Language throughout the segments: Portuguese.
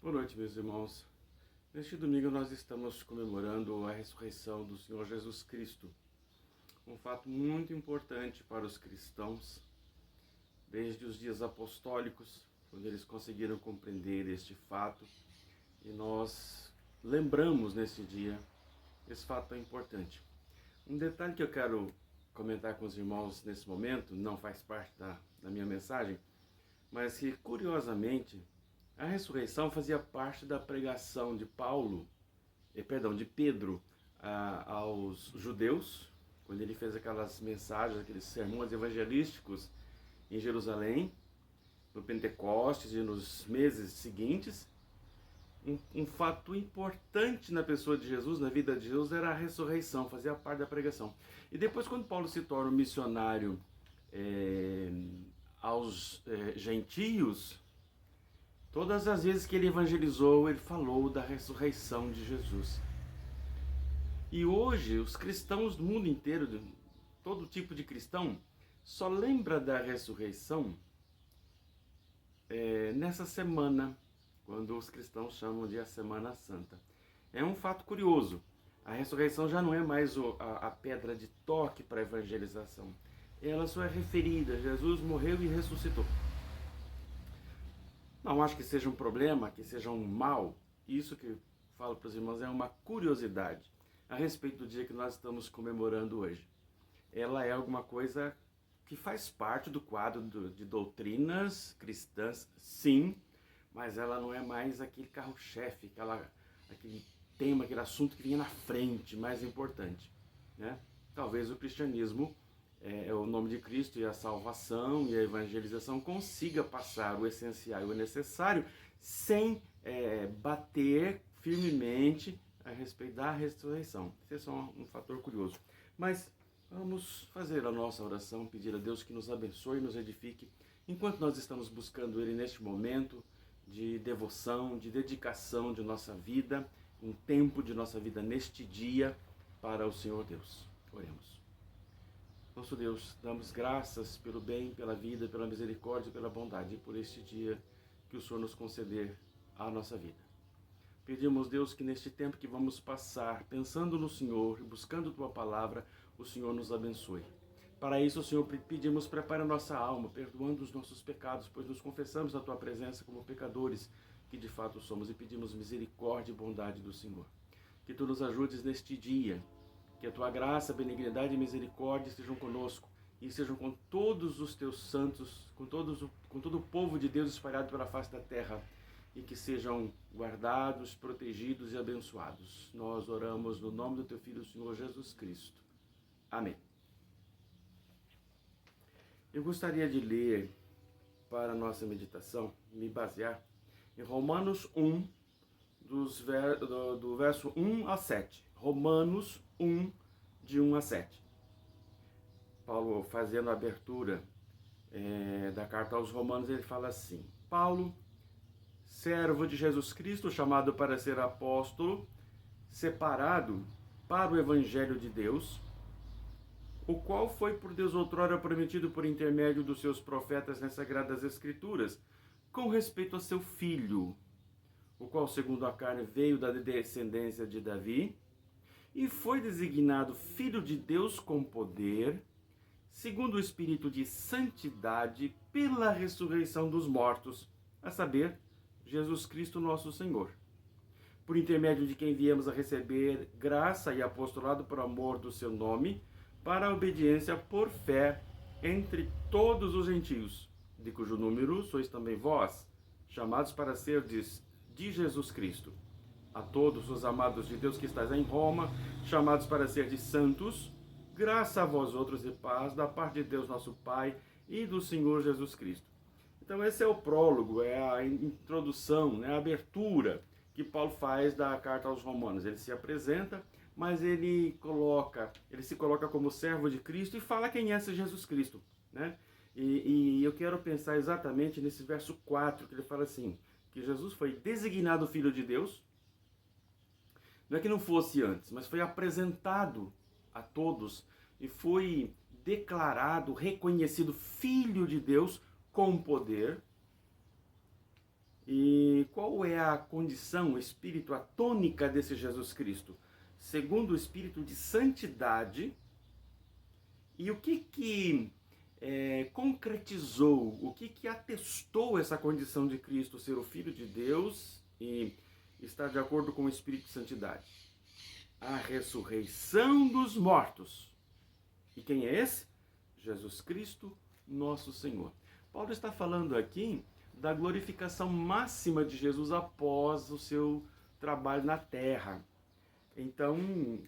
Boa noite, meus irmãos. Neste domingo nós estamos comemorando a ressurreição do Senhor Jesus Cristo. Um fato muito importante para os cristãos, desde os dias apostólicos, quando eles conseguiram compreender este fato. E nós lembramos nesse dia esse fato tão importante. Um detalhe que eu quero comentar com os irmãos nesse momento, não faz parte da minha mensagem, mas que curiosamente a ressurreição fazia parte da pregação de de Pedro aos judeus, quando ele fez aquelas mensagens, aqueles sermões evangelísticos em Jerusalém, no Pentecostes e nos meses seguintes. Um fato importante na pessoa de Jesus, na vida de Jesus, era a ressurreição, fazia parte da pregação. E depois, quando Paulo se torna um missionário aos gentios, todas as vezes que ele evangelizou, ele falou da ressurreição de Jesus. E hoje, os cristãos do mundo inteiro, todo tipo de cristão, só lembra da ressurreição nessa semana, quando os cristãos chamam de a Semana Santa. É um fato curioso. A ressurreição já não é mais a pedra de toque para a evangelização. Ela só é referida. Jesus morreu e ressuscitou. Não acho que seja um problema, que seja um mal. Isso que eu falo para os irmãos é uma curiosidade a respeito do dia que nós estamos comemorando hoje. Ela é alguma coisa que faz parte do quadro de doutrinas cristãs, sim, mas ela não é mais aquele carro-chefe, aquele tema, aquele assunto que vinha na frente, mais importante, né? Talvez o cristianismo, o nome de Cristo e a salvação e a evangelização consiga passar o essencial e o necessário sem bater firmemente a respeito da ressurreição. Esse é só um fator curioso. Mas vamos fazer a nossa oração, pedir a Deus que nos abençoe e nos edifique, enquanto nós estamos buscando Ele neste momento de devoção, de dedicação de nossa vida, um tempo de nossa vida neste dia para o Senhor Deus. Oremos. Nosso Deus, damos graças pelo bem, pela vida, pela misericórdia e pela bondade, e por este dia que o Senhor nos conceder à nossa vida. Pedimos, Deus, que neste tempo que vamos passar, pensando no Senhor, buscando Tua palavra, o Senhor nos abençoe. Para isso, Senhor, pedimos, prepara a nossa alma, perdoando os nossos pecados, pois nos confessamos na Tua presença como pecadores, que de fato somos, e pedimos misericórdia e bondade do Senhor. Que Tu nos ajudes neste dia, que a Tua graça, benignidade e misericórdia estejam conosco, e estejam com todos os Teus santos, com todo o povo de Deus espalhado pela face da terra, e que sejam guardados, protegidos e abençoados. Nós oramos no nome do Teu Filho, o Senhor Jesus Cristo. Amém. Eu gostaria de ler para a nossa meditação, me basear em Romanos 1, do verso 1 a 7. Romanos 1, de 1 a 7. Paulo, fazendo a abertura da carta aos Romanos, ele fala assim: Paulo, servo de Jesus Cristo, chamado para ser apóstolo, separado para o evangelho de Deus, o qual foi por Deus outrora prometido por intermédio dos seus profetas nas Sagradas Escrituras, com respeito a seu Filho, o qual, segundo a carne, veio da descendência de Davi, e foi designado Filho de Deus com poder, segundo o Espírito de santidade, pela ressurreição dos mortos, a saber, Jesus Cristo nosso Senhor, por intermédio de quem viemos a receber graça e apostolado por amor do seu nome, para a obediência por fé entre todos os gentios, de cujo número sois também vós, chamados para serdes de Jesus Cristo. A todos os amados de Deus que estáis em Roma, chamados para serdes santos, graça a vós outros e paz, da parte de Deus nosso Pai e do Senhor Jesus Cristo. Então esse é o prólogo, é a introdução, a abertura que Paulo faz da carta aos Romanos. Ele se apresenta, mas ele se coloca como servo de Cristo e fala quem é esse Jesus Cristo, né? E eu quero pensar exatamente nesse verso 4, que ele fala assim, que Jesus foi designado Filho de Deus. Não é que não fosse antes, mas foi apresentado a todos e foi declarado, reconhecido Filho de Deus com poder. E qual é a condição, o espírito, a tônica desse Jesus Cristo? Segundo o espírito de santidade. E o que concretizou, o que atestou essa condição de Cristo ser o Filho de Deus e estar de acordo com o espírito de santidade? A ressurreição dos mortos. E quem é esse? Jesus Cristo, nosso Senhor. Paulo está falando aqui da glorificação máxima de Jesus após o seu trabalho na terra. Então,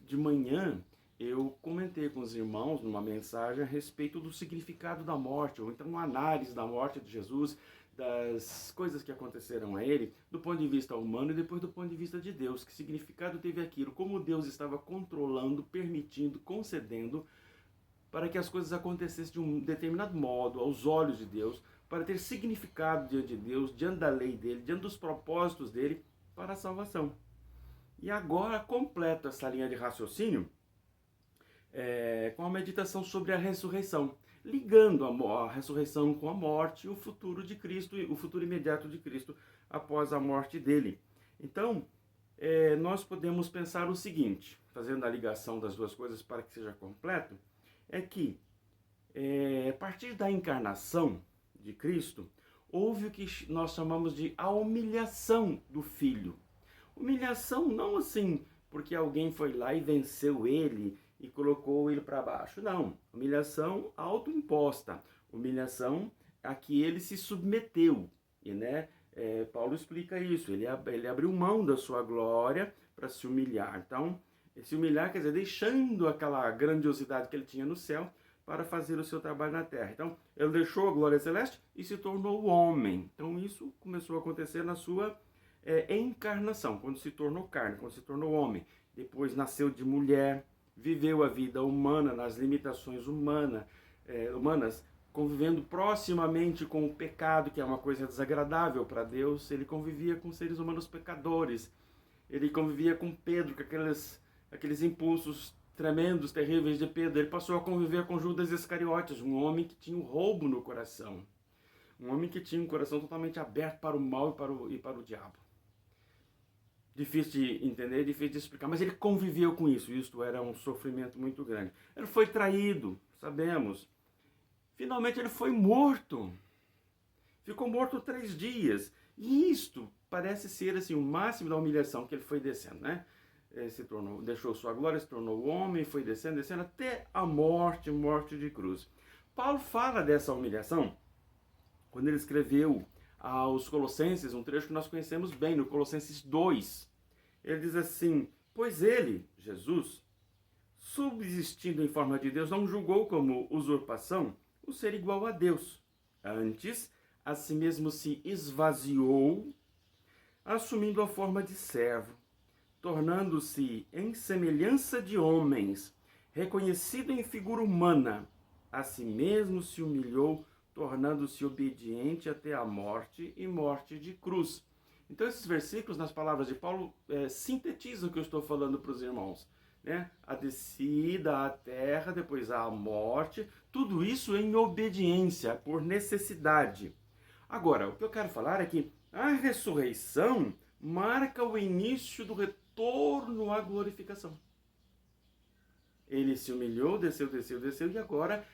de manhã, eu comentei com os irmãos numa mensagem a respeito do significado da morte, ou então uma análise da morte de Jesus, das coisas que aconteceram a ele, do ponto de vista humano e depois do ponto de vista de Deus. Que significado teve aquilo? Como Deus estava controlando, permitindo, concedendo para que as coisas acontecessem de um determinado modo, aos olhos de Deus, para ter significado diante de Deus, diante da lei dele, diante dos propósitos dele para a salvação. E agora completo essa linha de raciocínio com a meditação sobre a ressurreição, ligando a ressurreição com a morte e o futuro de Cristo, o futuro imediato de Cristo após a morte dele. Então, nós podemos pensar o seguinte, fazendo a ligação das duas coisas para que seja completo, é que a partir da encarnação de Cristo, houve o que nós chamamos de a humilhação do Filho. Humilhação não assim porque alguém foi lá e venceu ele e colocou ele para baixo. Não, humilhação autoimposta, humilhação a que ele se submeteu. E, Paulo explica isso, ele abriu mão da sua glória para se humilhar. Então, se humilhar quer dizer deixando aquela grandiosidade que ele tinha no céu para fazer o seu trabalho na terra. Então, ele deixou a glória celeste e se tornou homem. Então, isso começou a acontecer na sua encarnação, quando se tornou carne, quando se tornou homem. Depois nasceu de mulher, viveu a vida humana nas limitações humanas, convivendo proximamente com o pecado, que é uma coisa desagradável para Deus. Ele convivia com seres humanos pecadores, ele convivia com Pedro, com aqueles impulsos tremendos, terríveis de Pedro. Ele passou a conviver com Judas Iscariotes, um homem que tinha o roubo no coração, um homem que tinha um coração totalmente aberto para o mal e para o diabo. Difícil de entender, difícil de explicar, mas ele conviveu com isso. Isto era um sofrimento muito grande. Ele foi traído, sabemos. Finalmente ele foi morto. Ficou morto 3 dias. E isto parece ser assim, o máximo da humilhação que ele foi descendo, deixou sua glória, se tornou homem, foi descendo até a morte de cruz. Paulo fala dessa humilhação quando ele escreveu aos Colossenses, um trecho que nós conhecemos bem, no Colossenses 2. Ele diz assim: pois ele, Jesus, subsistindo em forma de Deus, não julgou como usurpação o ser igual a Deus. Antes, a si mesmo se esvaziou, assumindo a forma de servo, tornando-se em semelhança de homens, reconhecido em figura humana, a si mesmo se humilhou, tornando-se obediente até a morte e morte de cruz. Então esses versículos, nas palavras de Paulo, sintetizam o que eu estou falando para os irmãos. A descida à terra, depois a morte, tudo isso em obediência, por necessidade. Agora, o que eu quero falar é que a ressurreição marca o início do retorno à glorificação. Ele se humilhou, desceu, e agora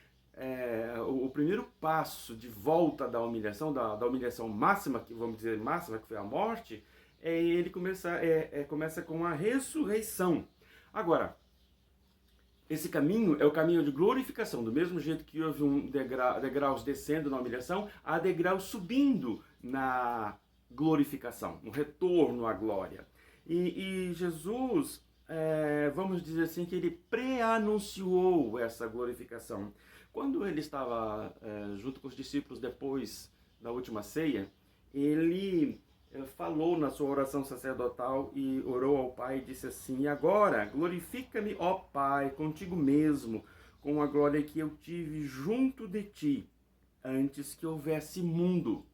o primeiro passo de volta da humilhação, da humilhação máxima, que vamos dizer máxima, que foi a morte, ele começa com a ressurreição. Agora, esse caminho é o caminho de glorificação. Do mesmo jeito que houve degraus descendo na humilhação, há degraus subindo na glorificação, no retorno à glória. E Jesus, vamos dizer assim, que ele pré-anunciou essa glorificação. Quando ele estava junto com os discípulos depois da última ceia, ele falou na sua oração sacerdotal e orou ao Pai e disse assim: agora glorifica-me, ó Pai, contigo mesmo, com a glória que eu tive junto de ti, antes que houvesse mundo.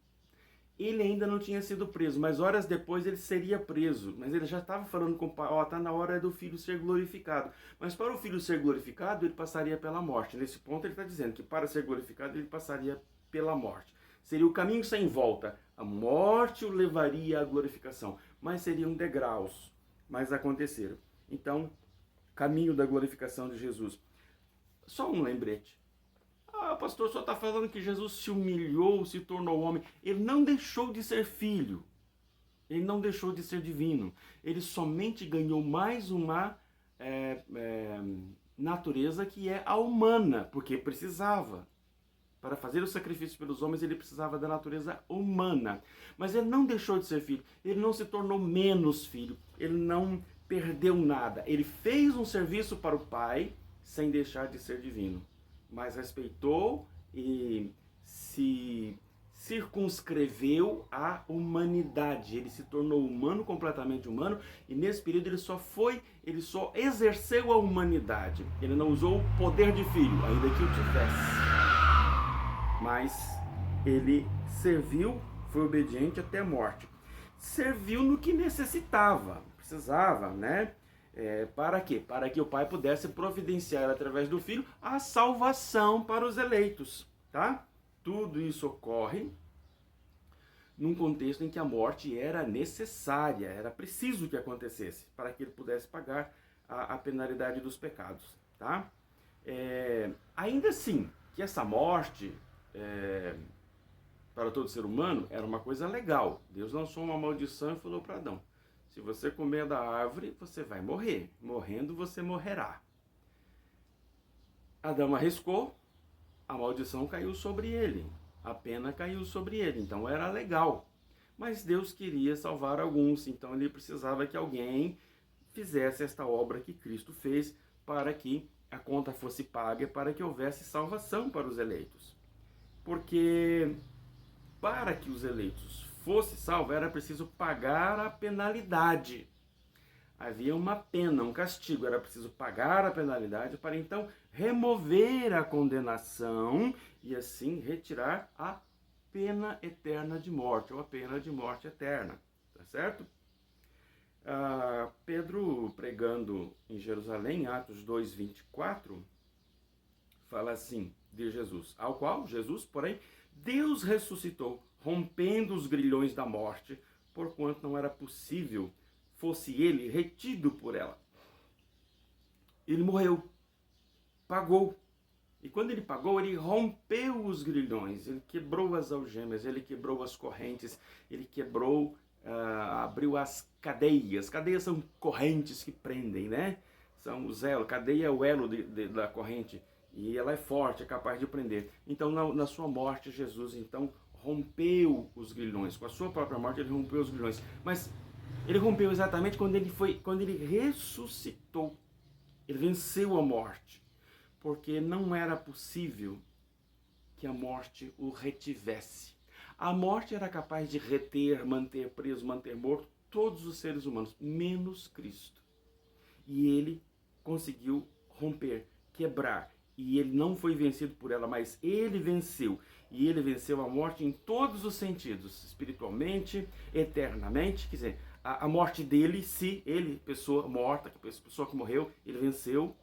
Ele ainda não tinha sido preso, mas horas depois ele seria preso. Mas ele já estava falando com o Pai: está na hora do Filho ser glorificado. Mas para o Filho ser glorificado, ele passaria pela morte. Nesse ponto ele está dizendo que para ser glorificado, ele passaria pela morte. Seria o caminho sem volta. A morte o levaria à glorificação, mas seriam degraus, mas aconteceram. Então, caminho da glorificação de Jesus. Só um lembrete. Ah, pastor, só está falando que Jesus se humilhou, se tornou homem. Ele não deixou de ser filho. Ele não deixou de ser divino. Ele somente ganhou mais uma natureza que é a humana, porque precisava. Para fazer o sacrifício pelos homens, ele precisava da natureza humana. Mas ele não deixou de ser filho. Ele não se tornou menos filho. Ele não perdeu nada. Ele fez um serviço para o Pai sem deixar de ser divino. Mas respeitou e se circunscreveu à humanidade. Ele se tornou humano, completamente humano, e nesse período ele só exerceu a humanidade. Ele não usou o poder de filho, ainda que o tivesse. Mas ele serviu, foi obediente até a morte. Serviu no que necessitava, precisava, né? Para quê? Para que o Pai pudesse providenciar através do Filho a salvação para os eleitos, tá? Tudo isso ocorre num contexto em que a morte era necessária, era preciso que acontecesse para que ele pudesse pagar a penalidade dos pecados, tá? Ainda assim, que essa morte para todo ser humano era uma coisa legal. Deus lançou uma maldição e falou para Adão: se você comer da árvore, você vai morrer. Morrendo, você morrerá. Adão arriscou, a maldição caiu sobre ele. A pena caiu sobre ele. Então era legal. Mas Deus queria salvar alguns. Então ele precisava que alguém fizesse esta obra que Cristo fez para que a conta fosse paga, para que houvesse salvação para os eleitos. Porque para que os eleitos fossem salvos, era preciso pagar a penalidade. Havia uma pena, um castigo, era preciso pagar a penalidade para então remover a condenação e assim retirar a pena eterna de morte, ou a pena de morte eterna, tá certo? Pedro, pregando em Jerusalém, Atos 2:24, fala assim de Jesus, ao qual Jesus, porém, Deus ressuscitou, rompendo os grilhões da morte, porquanto não era possível fosse ele retido por ela. Ele morreu, pagou. E quando ele pagou, ele rompeu os grilhões, ele quebrou as algemas, ele quebrou as correntes, ele quebrou, abriu as cadeias. Cadeias são correntes que prendem, né? São os elos. Cadeia é o elo da corrente. E ela é forte, é capaz de prender. Então, na sua morte, Jesus, então, rompeu os grilhões. Com a sua própria morte, ele rompeu os grilhões. Mas ele rompeu exatamente quando ele ressuscitou. Ele venceu a morte. Porque não era possível que a morte o retivesse. A morte era capaz de reter, manter preso, manter morto todos os seres humanos, menos Cristo. E ele conseguiu romper, quebrar. E ele não foi vencido por ela, mas ele venceu. E ele venceu a morte em todos os sentidos, espiritualmente, eternamente. Quer dizer, a morte dele, se ele, pessoa morta, pessoa que morreu, ele venceu,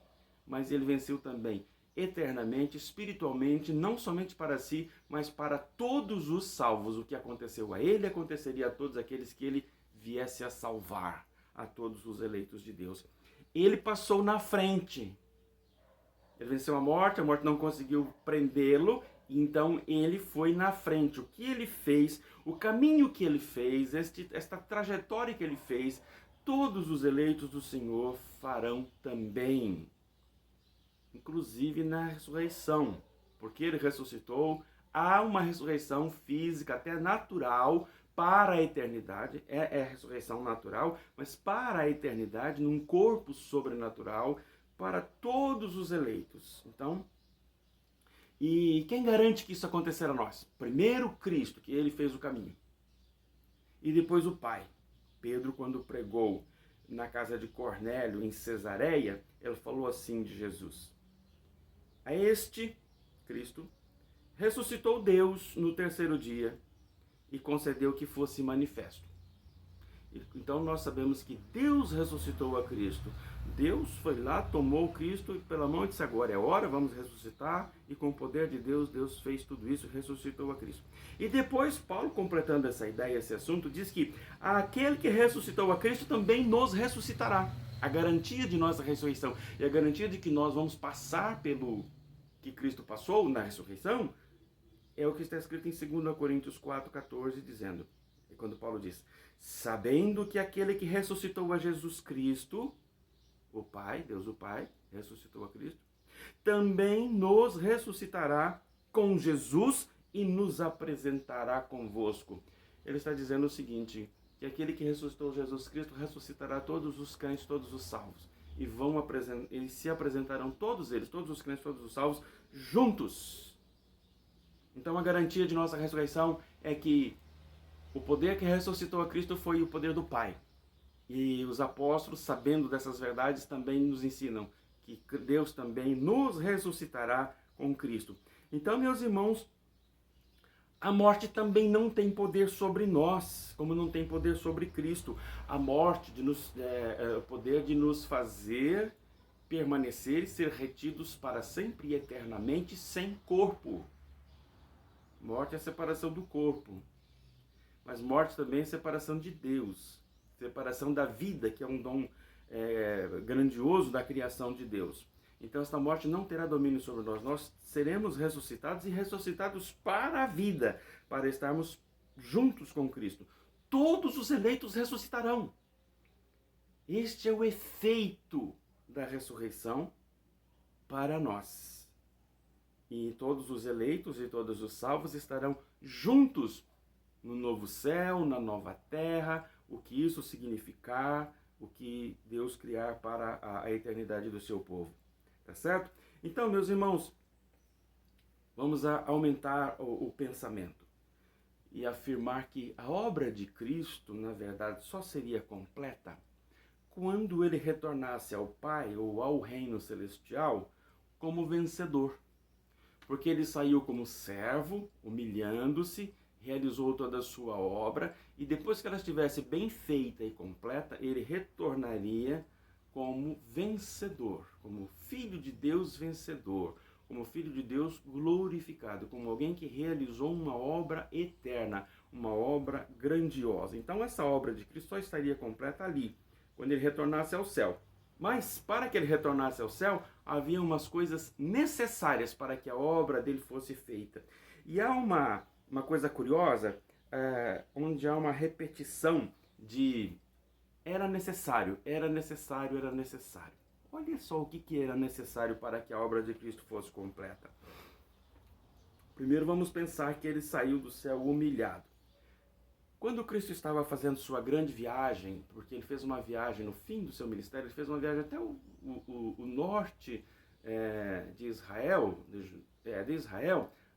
mas ele venceu também eternamente, espiritualmente, não somente para si, mas para todos os salvos. O que aconteceu a ele, aconteceria a todos aqueles que ele viesse a salvar, a todos os eleitos de Deus. Ele passou na frente. Ele venceu a morte não conseguiu prendê-lo, então ele foi na frente. O que ele fez, o caminho que ele fez, esta trajetória que ele fez, todos os eleitos do Senhor farão também. Inclusive na ressurreição, porque ele ressuscitou, há uma ressurreição física, até natural, para a eternidade. É a ressurreição natural, mas para a eternidade, num corpo sobrenatural, para todos os eleitos. Então, e quem garante que isso acontecerá a nós? Primeiro Cristo, que ele fez o caminho. E depois o Pai. Pedro, quando pregou na casa de Cornélio, em Cesareia, ele falou assim de Jesus: a este, Cristo, ressuscitou Deus no terceiro dia e concedeu que fosse manifesto. Então nós sabemos que Deus ressuscitou a Cristo. Deus foi lá, tomou Cristo pela mão e disse: agora é hora, vamos ressuscitar. E com o poder de Deus, Deus fez tudo isso, ressuscitou a Cristo. E depois, Paulo, completando essa ideia, esse assunto, diz que aquele que ressuscitou a Cristo também nos ressuscitará. A garantia de nossa ressurreição e a garantia de que nós vamos passar pelo que Cristo passou na ressurreição é o que está escrito em 2 Coríntios 4,14, dizendo, quando Paulo diz: sabendo que aquele que ressuscitou a Jesus Cristo, o Pai, Deus o Pai, ressuscitou a Cristo, também nos ressuscitará com Jesus e nos apresentará convosco. Ele está dizendo o seguinte, que aquele que ressuscitou Jesus Cristo ressuscitará todos os crentes, todos os salvos. E eles se apresentarão todos eles, todos os crentes, todos os salvos, juntos. Então a garantia de nossa ressurreição é que o poder que ressuscitou a Cristo foi o poder do Pai. E os apóstolos, sabendo dessas verdades, também nos ensinam que Deus também nos ressuscitará com Cristo. Então, meus irmãos, a morte também não tem poder sobre nós, como não tem poder sobre Cristo. A morte, o poder de nos fazer permanecer e ser retidos para sempre e eternamente sem corpo. Morte é a separação do corpo. Mas morte também é separação de Deus. Separação da vida, que é um dom grandioso da criação de Deus. Então esta morte não terá domínio sobre nós. Nós seremos ressuscitados e ressuscitados para a vida, para estarmos juntos com Cristo. Todos os eleitos ressuscitarão. Este é o efeito da ressurreição para nós. E todos os eleitos e todos os salvos estarão juntos no novo céu, na nova terra, o que isso significar, o que Deus criar para a eternidade do seu povo. Tá certo? Então, meus irmãos, vamos aumentar o pensamento e afirmar que a obra de Cristo, na verdade, só seria completa quando ele retornasse ao Pai ou ao reino celestial como vencedor. Porque ele saiu como servo, humilhando-se, realizou toda a sua obra, e depois que ela estivesse bem feita e completa, ele retornaria como vencedor, como Filho de Deus vencedor, como Filho de Deus glorificado, como alguém que realizou uma obra eterna, uma obra grandiosa. Então essa obra de Cristo só estaria completa ali, quando ele retornasse ao céu. Mas para que ele retornasse ao céu, havia umas coisas necessárias para que a obra dele fosse feita. E há uma coisa curiosa, onde há uma repetição de era necessário, era necessário, era necessário. Olha só o que era necessário para que a obra de Cristo fosse completa. Primeiro vamos pensar que ele saiu do céu humilhado. Quando Cristo estava fazendo sua grande viagem, porque ele fez uma viagem no fim do seu ministério, ele fez uma viagem até o norte de Israel,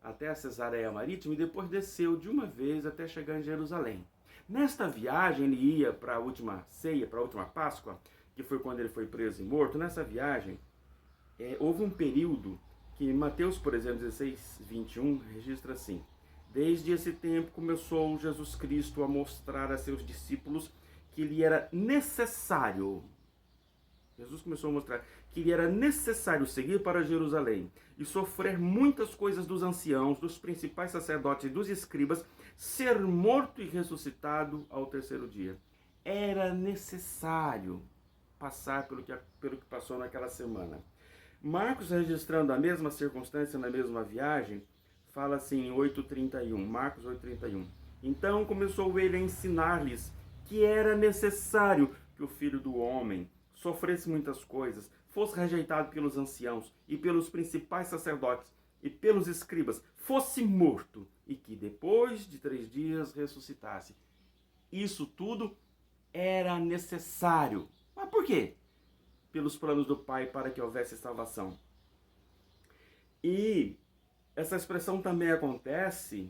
até a Cesareia Marítima, e depois desceu de uma vez até chegar em Jerusalém. Nesta viagem ele ia para a última ceia, para a última Páscoa, que foi quando ele foi preso e morto. Nessa viagem houve um período que Mateus, por exemplo, 16, 21, registra assim: desde esse tempo começou Jesus Cristo a mostrar a seus discípulos que lhe era necessário, Jesus começou a mostrar que lhe era necessário seguir para Jerusalém e sofrer muitas coisas dos anciãos, dos principais sacerdotes e dos escribas, ser morto e ressuscitado ao terceiro dia. Era necessário passar pelo que passou naquela semana. Marcos, registrando a mesma circunstância na mesma viagem, fala assim em 8,31, Marcos 8,31. Então começou ele a ensinar-lhes que era necessário que o Filho do Homem sofresse muitas coisas, fosse rejeitado pelos anciãos e pelos principais sacerdotes e pelos escribas, fosse morto e que depois de 3 dias ressuscitasse. Isso tudo era necessário. Mas por quê? Pelos planos do Pai para que houvesse salvação. E essa expressão também acontece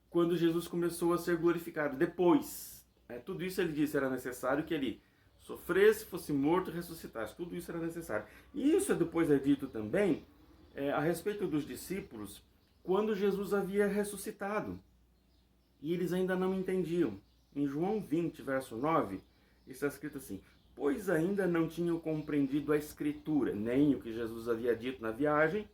quando Jesus começou a ser glorificado. Depois, tudo isso ele disse, era necessário que ele sofresse, fosse morto e ressuscitasse. Tudo isso era necessário. E isso depois é dito também a respeito dos discípulos, quando Jesus havia ressuscitado. E eles ainda não entendiam. Em João 20, verso 9, está escrito assim: pois ainda não tinham compreendido a Escritura, nem o que Jesus havia dito na viagem,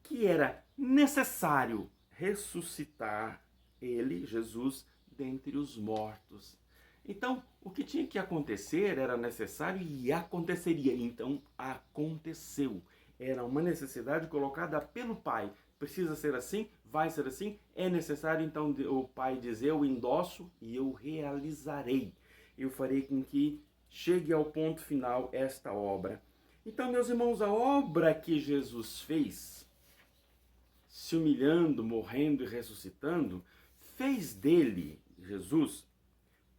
que era necessário ressuscitar ele, Jesus, dentre os mortos. Então, o que tinha que acontecer era necessário e aconteceria. Então, aconteceu. Era uma necessidade colocada pelo Pai. Precisa ser assim, vai ser assim, é necessário. Então, o Pai diz: eu endosso e eu realizarei. Eu farei com que chegue ao ponto final esta obra. Então, meus irmãos, a obra que Jesus fez, se humilhando, morrendo e ressuscitando, fez dele, Jesus,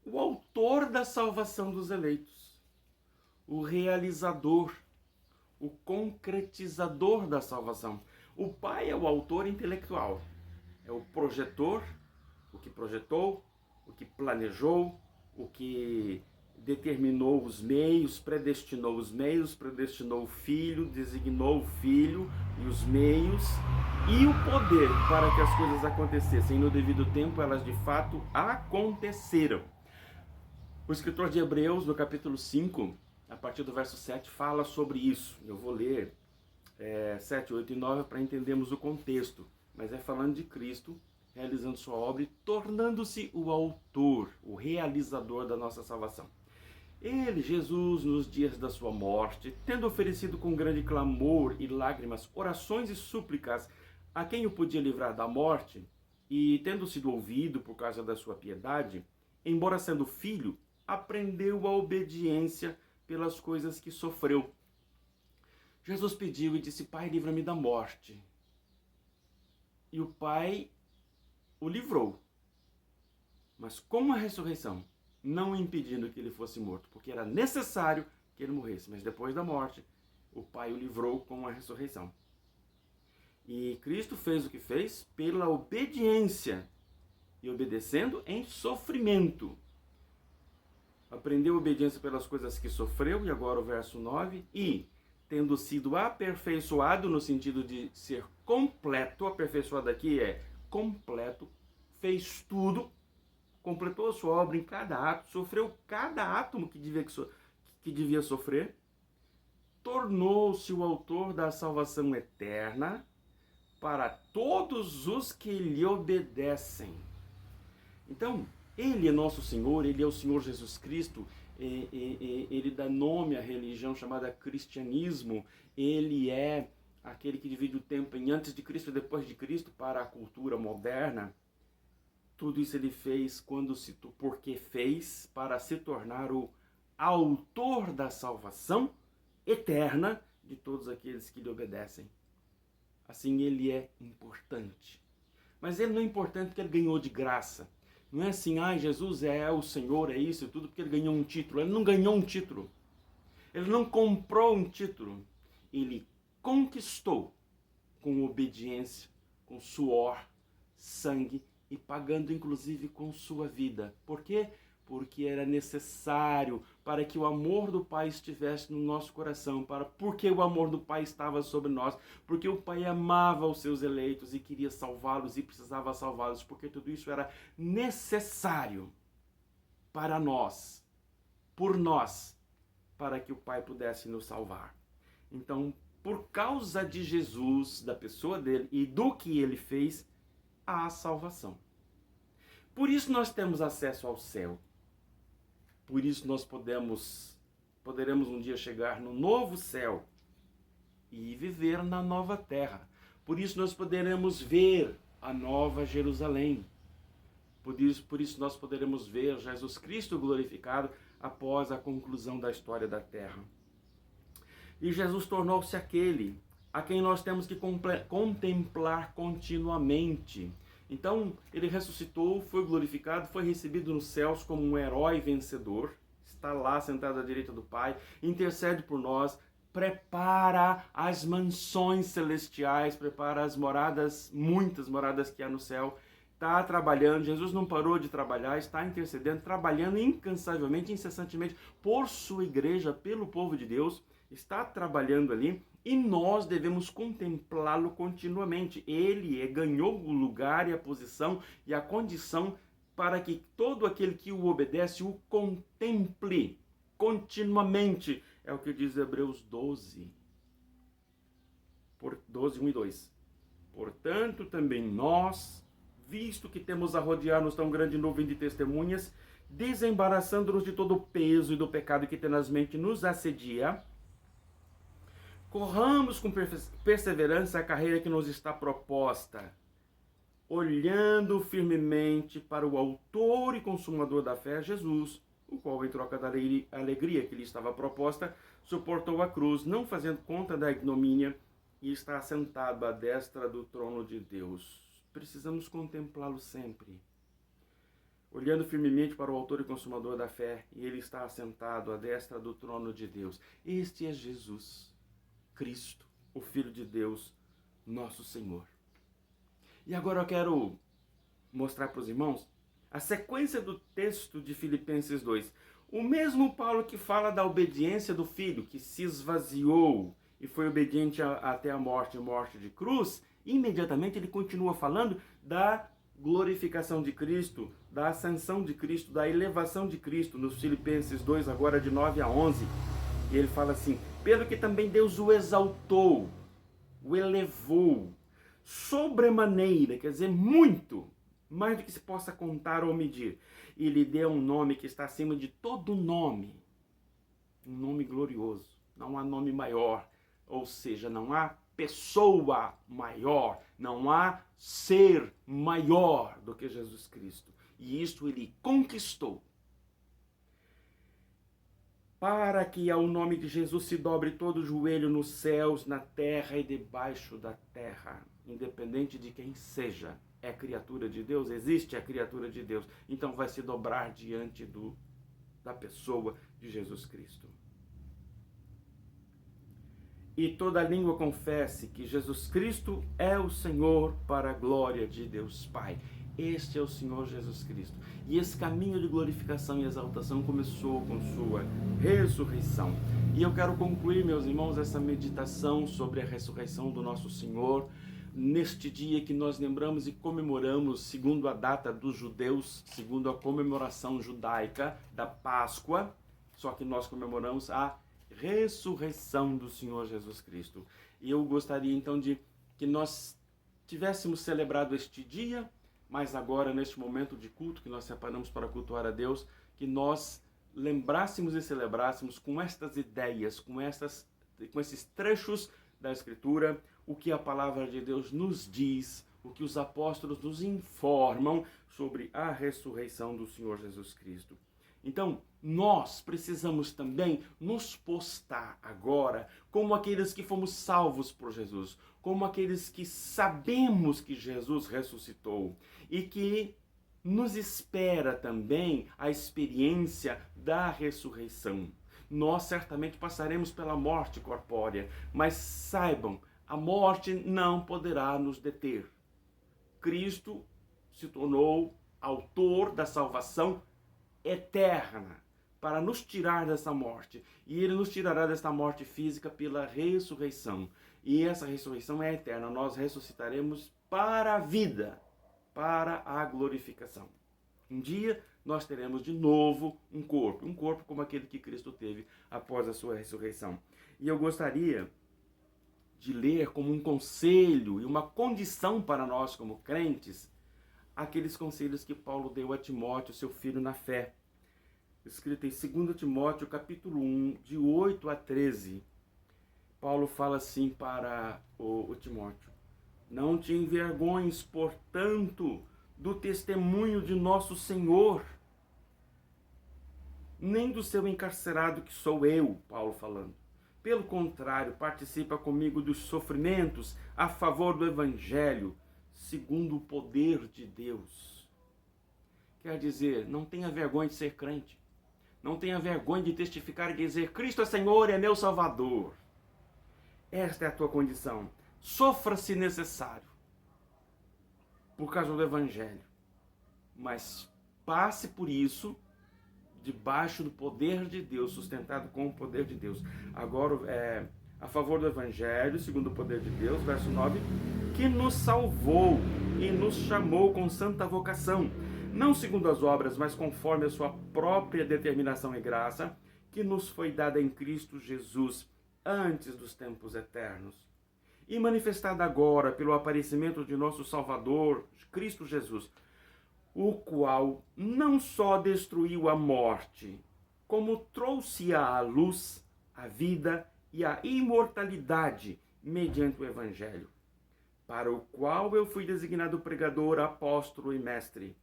o autor da salvação dos eleitos, o realizador, o concretizador da salvação. O Pai é o autor intelectual, é o projetor, o que projetou, o que planejou, o que determinou os meios, predestinou o Filho, designou o Filho e os meios e o poder para que as coisas acontecessem. No devido tempo, elas de fato aconteceram. O escritor de Hebreus, no capítulo 5, a partir do verso 7, fala sobre isso. Eu vou ler 7, 8 e 9 para entendermos o contexto. Mas é falando de Cristo, realizando sua obra e tornando-se o autor, o realizador da nossa salvação. Ele, Jesus, nos dias da sua morte, tendo oferecido com grande clamor e lágrimas, orações e súplicas a quem o podia livrar da morte, e tendo sido ouvido por causa da sua piedade, embora sendo filho, aprendeu a obediência pelas coisas que sofreu. Jesus pediu e disse: Pai, livra-me da morte. E o Pai o livrou, mas com a ressurreição, não impedindo que ele fosse morto, porque era necessário que ele morresse. Mas depois da morte, o Pai o livrou com a ressurreição. E Cristo fez o que fez pela obediência, e obedecendo em sofrimento. Aprendeu obediência pelas coisas que sofreu, e agora o verso 9, e tendo sido aperfeiçoado no sentido de ser completo, aperfeiçoado aqui é completo, fez tudo, completou a sua obra em cada ato, sofreu cada átomo que devia sofrer, tornou-se o autor da salvação eterna para todos os que lhe obedecem. Então, ele é nosso Senhor, ele é o Senhor Jesus Cristo, ele dá nome à religião chamada cristianismo, ele é aquele que divide o tempo em antes de Cristo e depois de Cristo para a cultura moderna. Tudo isso ele fez porque fez para se tornar o autor da salvação eterna de todos aqueles que lhe obedecem. Assim, ele é importante. Mas ele não é importante porque ele ganhou de graça. Não é assim: Jesus é o Senhor, é isso e tudo, porque ele ganhou um título. Ele não ganhou um título. Ele não comprou um título. Ele conquistou com obediência, com suor, sangue e pagando inclusive com sua vida. Por quê? Porque era necessário para que o amor do Pai estivesse no nosso coração, porque o amor do Pai estava sobre nós, porque o Pai amava os seus eleitos e queria salvá-los e precisava salvá-los, porque tudo isso era necessário para nós, por nós, para que o Pai pudesse nos salvar. Então, por causa de Jesus, da pessoa dele e do que ele fez, há salvação. Por isso nós temos acesso ao céu. Por isso nós poderemos um dia chegar no novo céu e viver na nova terra. Por isso nós poderemos ver a nova Jerusalém. Por isso nós poderemos ver Jesus Cristo glorificado após a conclusão da história da terra. E Jesus tornou-se aquele a quem nós temos que contemplar continuamente. Então, ele ressuscitou, foi glorificado, foi recebido nos céus como um herói vencedor, está lá sentado à direita do Pai, intercede por nós, prepara as mansões celestiais, prepara as moradas, muitas moradas que há no céu, está trabalhando. Jesus não parou de trabalhar, está intercedendo, trabalhando incansavelmente, incessantemente por sua igreja, pelo povo de Deus, está trabalhando ali. E nós devemos contemplá-lo continuamente. Ele ganhou o lugar e a posição e a condição para que todo aquele que o obedece o contemple continuamente. É o que diz Hebreus 12. 12, 1 e 2. Portanto, também nós, visto que temos a rodear-nos tão grande nuvem de testemunhas, desembaraçando-nos de todo o peso e do pecado que tenazmente nos assedia, corramos com perseverança a carreira que nos está proposta, olhando firmemente para o autor e consumador da fé, Jesus, o qual, em troca da alegria que lhe estava proposta, suportou a cruz, não fazendo conta da ignomínia, e está assentado à destra do trono de Deus. Precisamos contemplá-lo sempre, olhando firmemente para o autor e consumador da fé, e ele está assentado à destra do trono de Deus. Este é Jesus Cristo, o Filho de Deus, nosso Senhor. E agora eu quero mostrar para os irmãos a sequência do texto de Filipenses 2. O mesmo Paulo que fala da obediência do Filho, que se esvaziou e foi obediente até a morte de cruz, imediatamente ele continua falando da glorificação de Cristo, da ascensão de Cristo, da elevação de Cristo, nos Filipenses 2, agora de 9 a 11. E ele fala assim: pelo que também Deus o exaltou, o elevou, sobremaneira, quer dizer, muito, mais do que se possa contar ou medir. E lhe deu um nome que está acima de todo nome, um nome glorioso. Não há nome maior, ou seja, não há pessoa maior, não há ser maior do que Jesus Cristo. E isto ele conquistou. Para que ao nome de Jesus se dobre todo o joelho nos céus, na terra e debaixo da terra, independente de quem seja. É criatura de Deus? Existe a criatura de Deus. Então vai se dobrar diante da pessoa de Jesus Cristo. E toda língua confesse que Jesus Cristo é o Senhor, para a glória de Deus Pai. Este é o Senhor Jesus Cristo. E esse caminho de glorificação e exaltação começou com sua ressurreição. E eu quero concluir, meus irmãos, essa meditação sobre a ressurreição do nosso Senhor, neste dia que nós lembramos e comemoramos, segundo a data dos judeus, segundo a comemoração judaica da Páscoa, só que nós comemoramos a ressurreição do Senhor Jesus Cristo. E eu gostaria então de que nós tivéssemos celebrado este dia, mas agora neste momento de culto que nós separamos para cultuar a Deus, que nós lembrássemos e celebrássemos com estas ideias, com esses trechos da Escritura, o que a palavra de Deus nos diz, o que os apóstolos nos informam sobre a ressurreição do Senhor Jesus Cristo. Então, nós precisamos também nos postar agora como aqueles que fomos salvos por Jesus, como aqueles que sabemos que Jesus ressuscitou e que nos espera também a experiência da ressurreição. Nós certamente passaremos pela morte corpórea, mas saibam, a morte não poderá nos deter. Cristo se tornou autor da salvação eterna para nos tirar dessa morte. E ele nos tirará desta morte física pela ressurreição. E essa ressurreição é eterna. Nós ressuscitaremos para a vida, para a glorificação. Um dia nós teremos de novo um corpo como aquele que Cristo teve após a sua ressurreição. E eu gostaria de ler como um conselho e uma condição para nós como crentes, aqueles conselhos que Paulo deu a Timóteo, seu filho na fé. Escrito em 2 Timóteo, capítulo 1, de 8 a 13. Paulo fala assim para o Timóteo: não te envergonhes, portanto, do testemunho de nosso Senhor, nem do seu encarcerado que sou eu, Paulo falando. Pelo contrário, participa comigo dos sofrimentos a favor do Evangelho, segundo o poder de Deus. Quer dizer, não tenha vergonha de ser crente. Não tenha vergonha de testificar e dizer: Cristo é Senhor e é meu Salvador. Esta é a tua condição. Sofra se necessário, por causa do Evangelho. Mas passe por isso debaixo do poder de Deus, sustentado com o poder de Deus. Agora, a favor do Evangelho, segundo o poder de Deus, verso 9, que nos salvou e nos chamou com santa vocação, não segundo as obras, mas conforme a sua própria determinação e graça, que nos foi dada em Cristo Jesus antes dos tempos eternos, e manifestada agora pelo aparecimento de nosso Salvador, Cristo Jesus, o qual não só destruiu a morte, como trouxe-a à luz, a vida e a imortalidade mediante o Evangelho, para o qual eu fui designado pregador, apóstolo e mestre,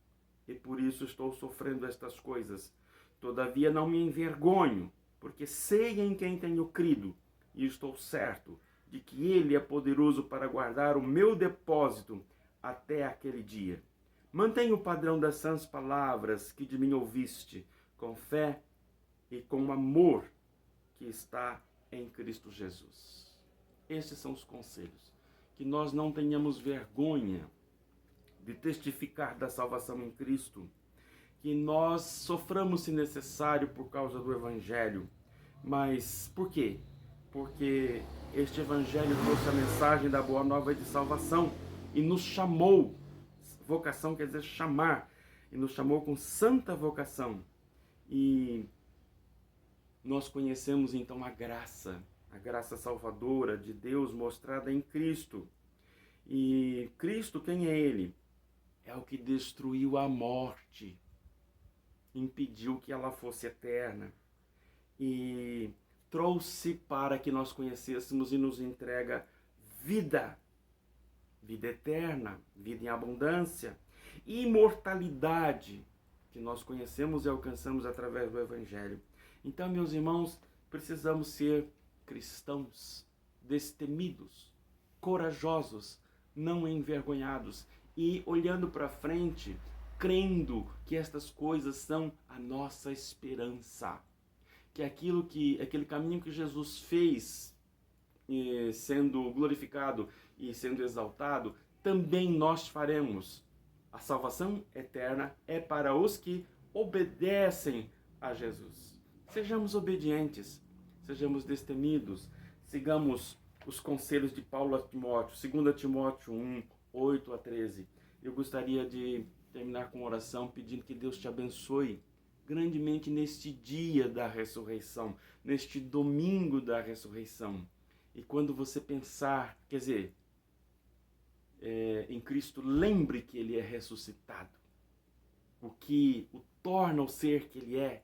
e por isso estou sofrendo estas coisas. Todavia não me envergonho, porque sei em quem tenho crido, e estou certo de que Ele é poderoso para guardar o meu depósito até aquele dia. Mantenha o padrão das sãs palavras que de mim ouviste, com fé e com amor que está em Cristo Jesus. Estes são os conselhos. Que nós não tenhamos vergonha de testificar da salvação em Cristo. Que nós soframos, se necessário, por causa do Evangelho. Mas por quê? Porque este Evangelho trouxe a mensagem da Boa Nova de salvação e nos chamou. Vocação quer dizer chamar, e nos chamou com santa vocação. E nós conhecemos então a graça salvadora de Deus mostrada em Cristo. E Cristo, quem é Ele? É o que destruiu a morte, impediu que ela fosse eterna e trouxe para que nós conhecêssemos e nos entrega vida eterna, vida em abundância, e imortalidade, que nós conhecemos e alcançamos através do Evangelho. Então, meus irmãos, precisamos ser cristãos destemidos, corajosos, não envergonhados e olhando para frente, crendo que estas coisas são a nossa esperança, que aquele caminho que Jesus fez, sendo glorificado e sendo exaltado, também nós faremos. A salvação eterna é para os que obedecem a Jesus. Sejamos obedientes, sejamos destemidos, sigamos os conselhos de Paulo a Timóteo, 2 Timóteo 1, 8 a 13. Eu gostaria de terminar com uma oração pedindo que Deus te abençoe grandemente neste dia da ressurreição, neste domingo da ressurreição. E quando você pensar, em Cristo, lembre que Ele é ressuscitado. O que o torna o ser que Ele é,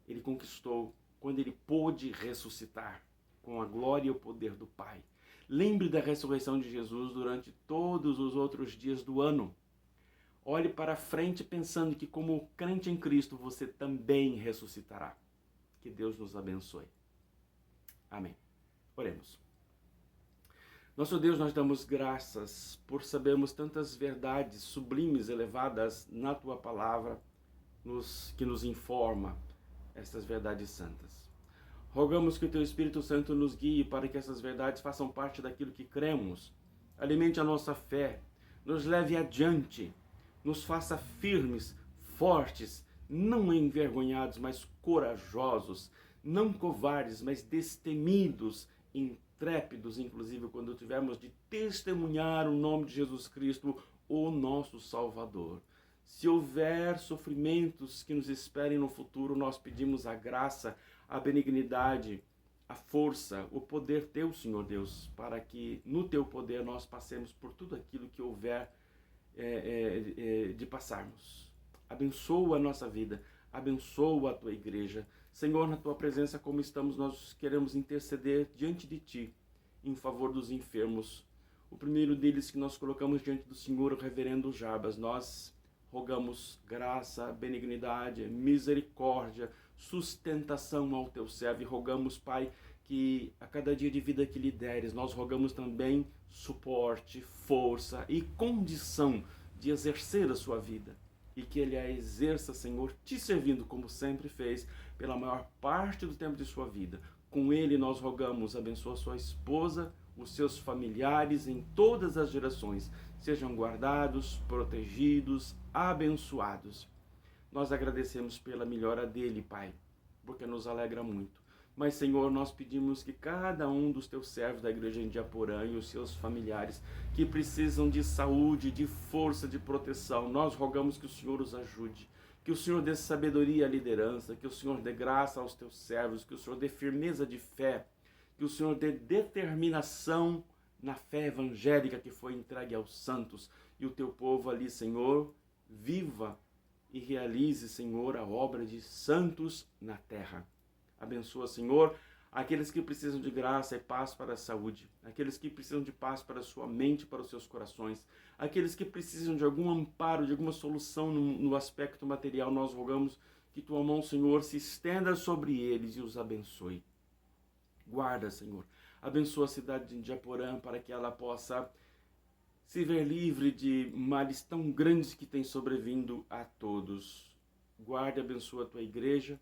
Ele conquistou quando Ele pôde ressuscitar com a glória e o poder do Pai. Lembre da ressurreição de Jesus durante todos os outros dias do ano. Olhe para frente pensando que, como crente em Cristo, você também ressuscitará. Que Deus nos abençoe. Amém. Oremos. Nosso Deus, nós damos graças por sabermos tantas verdades sublimes, elevadas na Tua Palavra, que nos informa estas verdades santas. Rogamos que o Teu Espírito Santo nos guie para que essas verdades façam parte daquilo que cremos, alimente a nossa fé, nos leve adiante, nos faça firmes, fortes, não envergonhados, mas corajosos, não covardes, mas destemidos, intrépidos, inclusive quando tivermos de testemunhar o nome de Jesus Cristo, o nosso Salvador. Se houver sofrimentos que nos esperem no futuro, nós pedimos a graça, a benignidade, a força, o poder Teu, Senhor Deus, para que no Teu poder nós passemos por tudo aquilo que houver de passarmos. Abençoa a nossa vida, abençoa a Tua igreja. Senhor, na Tua presença, como estamos, nós queremos interceder diante de Ti, em favor dos enfermos. O primeiro deles que nós colocamos diante do Senhor, o reverendo Jarbas. Nós rogamos graça, benignidade, misericórdia, sustentação ao Teu servo. E rogamos, Pai, que a cada dia de vida que lhe deres, nós rogamos também suporte, força e condição de exercer a sua vida. E que ele a exerça, Senhor, te servindo como sempre fez, pela maior parte do tempo de sua vida. Com ele nós rogamos, abençoa sua esposa, os seus familiares em todas as gerações. Sejam guardados, protegidos, abençoados. Nós agradecemos pela melhora dele, Pai, porque nos alegra muito. Mas, Senhor, nós pedimos que cada um dos teus servos da igreja em Indiaporã e os seus familiares que precisam de saúde, de força, de proteção, nós rogamos que o Senhor os ajude. Que o Senhor dê sabedoria à liderança, que o Senhor dê graça aos teus servos, que o Senhor dê firmeza de fé, que o Senhor dê determinação na fé evangélica que foi entregue aos santos. E o teu povo ali, Senhor, viva e realize, Senhor, a obra de santos na terra. Abençoa, Senhor, aqueles que precisam de graça e paz para a saúde, aqueles que precisam de paz para a sua mente, para os seus corações, aqueles que precisam de algum amparo, de alguma solução no aspecto material, nós rogamos que tua mão, Senhor, se estenda sobre eles e os abençoe. Guarda, Senhor, abençoa a cidade de Indiaporã para que ela possa se ver livre de males tão grandes que têm sobrevindo a todos. Guarda e abençoa a tua igreja,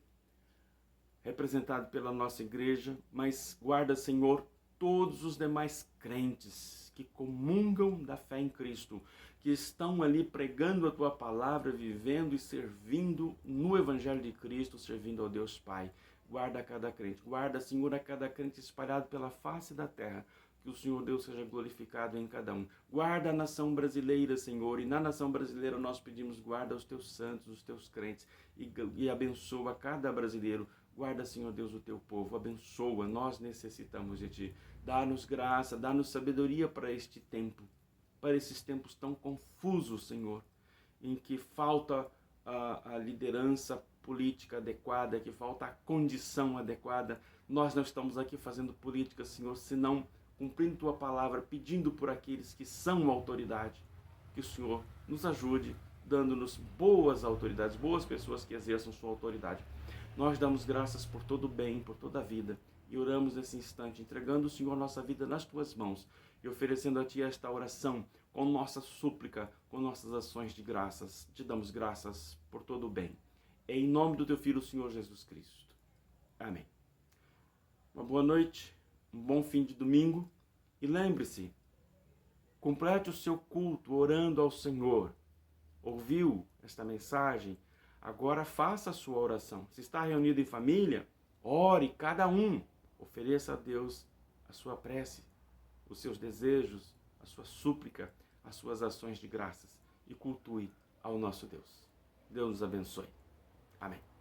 representado pela nossa igreja, mas guarda, Senhor, todos os demais crentes que comungam da fé em Cristo, que estão ali pregando a tua palavra, vivendo e servindo no Evangelho de Cristo, servindo ao Deus Pai. Guarda cada crente, guarda, Senhor, a cada crente espalhado pela face da terra, que o Senhor Deus seja glorificado em cada um. Guarda a nação brasileira, Senhor, e na nação brasileira nós pedimos guarda os teus santos, os teus crentes, e abençoa cada brasileiro. Guarda, Senhor Deus, o teu povo, abençoa, nós necessitamos de ti. Dá-nos graça, dá-nos sabedoria para este tempo, para esses tempos tão confusos, Senhor, em que falta a liderança política adequada, que falta a condição adequada. Nós não estamos aqui fazendo política, Senhor, senão cumprindo tua palavra, pedindo por aqueles que são autoridade, que o Senhor nos ajude, dando-nos boas autoridades, boas pessoas que exerçam sua autoridade. Nós damos graças por todo o bem, por toda a vida, e oramos nesse instante, entregando, Senhor, nossa vida nas tuas mãos e oferecendo a ti esta oração com nossa súplica, com nossas ações de graças. Te damos graças por todo o bem. É em nome do teu Filho, o Senhor Jesus Cristo. Amém. Uma boa noite, um bom fim de domingo, e lembre-se, complete o seu culto orando ao Senhor. Ouviu esta mensagem? Agora faça a sua oração. Se está reunido em família, ore cada um. Ofereça a Deus a sua prece, os seus desejos, a sua súplica, as suas ações de graças. E cultue ao nosso Deus. Deus nos abençoe. Amém.